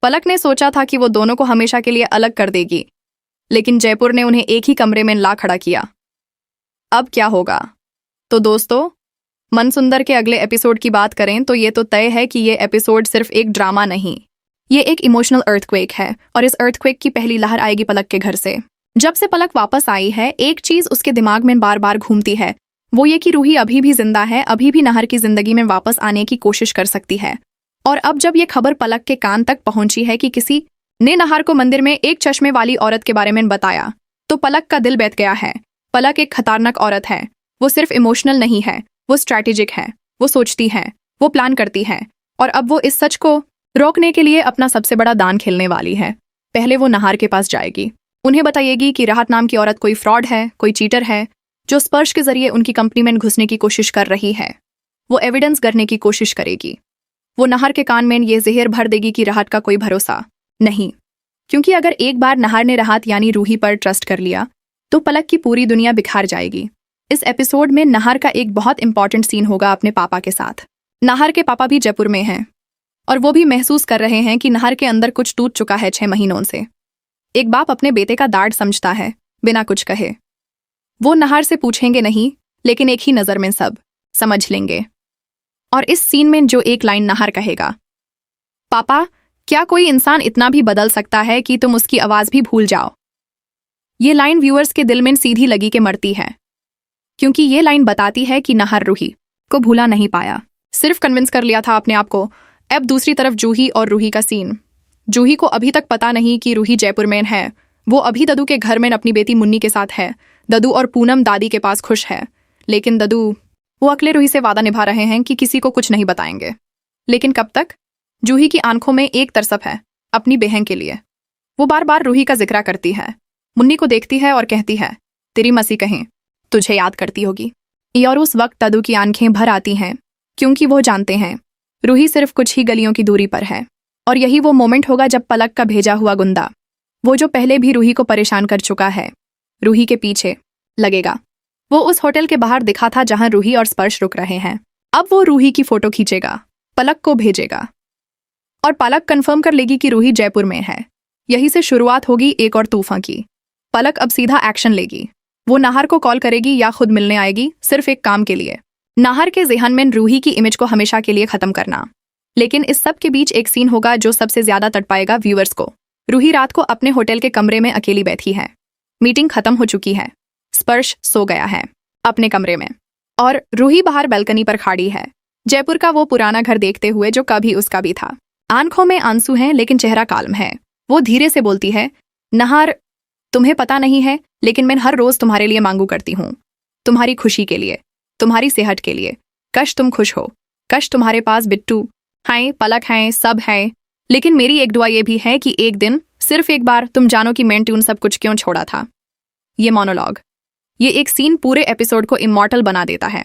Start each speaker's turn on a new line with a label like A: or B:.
A: पलक ने सोचा था कि वो दोनों को हमेशा के लिए अलग कर देगी, लेकिन जयपुर ने उन्हें एक ही कमरे में ला खड़ा किया। अब क्या होगा? तो दोस्तों, मनसुंदर के अगले एपिसोड की बात करें तो ये तो तय है कि ये एपिसोड सिर्फ एक ड्रामा नहीं, ये एक इमोशनल अर्थक्वेक है। और इस अर्थक्वेक की पहली लहर आएगी पलक के घर से। जब से पलक वापस आई है, एक चीज उसके दिमाग में बार बार घूमती है, वो ये कि रूही अभी भी जिंदा है, अभी भी नाहर की जिंदगी में वापस आने की कोशिश कर सकती है। और अब जब ये खबर पलक के कान तक पहुंची है कि किसी ने नाहर को मंदिर में एक चश्मे वाली औरत के बारे में बताया, तो पलक का दिल बैठ गया है। पलक एक खतरनाक औरत है। वो सिर्फ इमोशनल नहीं है, वो स्ट्रैटेजिक है। वो सोचती है, वो प्लान करती है, और अब वो इस सच को रोकने के लिए अपना सबसे बड़ा दान खेलने वाली है। पहले वो नाहर के पास जाएगी, उन्हें बताएगी कि राहत नाम की औरत कोई फ्रॉड है, कोई चीटर है, जो स्पर्श के जरिए उनकी कंपनी में घुसने की कोशिश कर रही है। वो एविडेंस करने की कोशिश करेगी। वो नाहर के कान में ये जहर भर देगी कि राहत का कोई भरोसा नहीं, क्योंकि अगर एक बार नाहर ने राहत यानी रूही पर ट्रस्ट कर लिया तो पलक की पूरी दुनिया बिखार जाएगी। इस एपिसोड में नाहर का एक बहुत इंपॉर्टेंट सीन होगा अपने पापा के साथ। नाहर के पापा भी जयपुर में हैं और वो भी महसूस कर रहे हैं कि नाहर के अंदर कुछ टूट चुका है 6 महीनों से। एक बाप अपने बेटे का दाढ़ समझता है बिना कुछ कहे। वो नाहर से पूछेंगे नहीं, लेकिन एक ही नजर में सब समझ लेंगे। और इस सीन में जो एक लाइन नाहर कहेगा, पापा, क्या कोई इंसान इतना भी बदल सकता है कि तुम उसकी आवाज भी भूल जाओ? ये लाइन व्यूअर्स के दिल में सीधी लगी के मरती है, क्योंकि ये लाइन बताती है कि नाहर रूही को भूला नहीं पाया, सिर्फ कन्विंस कर लिया था अपने आप को। अब दूसरी तरफ जूही और रूही का सीन। जूही को अभी तक पता नहीं कि रूही जयपुर में है। वो अभी ददू के घर में अपनी बेटी मुन्नी के साथ है। ददू और पूनम दादी के पास खुश है, लेकिन ददू वो अकेले रूही से वादा निभा रहे हैं कि किसी को कुछ नहीं बताएंगे। लेकिन कब तक? जूही की आंखों में एक तरसप है अपनी बहन के लिए। वो बार बार रूही का जिक्र करती है, मुन्नी को देखती है और कहती है, तेरी मसी कहीं तुझे याद करती होगी। और उस वक्त ददू की आंखें भर आती हैं, क्योंकि वो जानते हैं रूही सिर्फ कुछ ही गलियों की दूरी पर है। और यही वो मोमेंट होगा जब पलक का भेजा हुआ गुंडा, वो जो पहले भी रूही को परेशान कर चुका है, रूही के पीछे लगेगा। वो उस होटल के बाहर दिखा था जहां रूही और स्पर्श रुक रहे हैं। अब वो रूही की फोटो खींचेगा, पलक को भेजेगा, और पलक कंफर्म कर लेगी कि रूही जयपुर में है। यही से शुरुआत होगी एक और तूफान की। पलक अब सीधा एक्शन लेगी। वो नाहर को कॉल करेगी या खुद मिलने आएगी, सिर्फ एक काम के लिए, नाहर के ज़हन में रूही की इमेज को हमेशा के लिए खत्म करना। लेकिन इस सब के बीच एक सीन होगा जो सबसे ज्यादा तड़पाएगा व्यूअर्स को। रूही रात को अपने होटल के कमरे में अकेली बैठी है। मीटिंग खत्म हो चुकी है। स्पर्श सो गया है अपने कमरे में, और रूही बाहर बालकनी पर खड़ी है, जयपुर का वो पुराना घर देखते हुए जो कभी उसका भी था। आंखों में आंसू हैं, लेकिन चेहरा काल्म है। वो धीरे से बोलती है, नाहर, तुम्हें पता नहीं है, लेकिन मैं हर रोज तुम्हारे लिए मांगू करती हूँ, तुम्हारी खुशी के लिए, तुम्हारी सेहत के लिए। कश तुम खुश हो, कश तुम्हारे पास बिट्टू हैं, पलक हैं, सब हैं। लेकिन मेरी एक दुआ ये भी है कि एक दिन, सिर्फ एक बार, तुम जानो कि मैंने उन सब कुछ क्यों छोड़ा था। ये मोनोलॉग, ये एक सीन पूरे एपिसोड को इमॉर्टल बना देता है।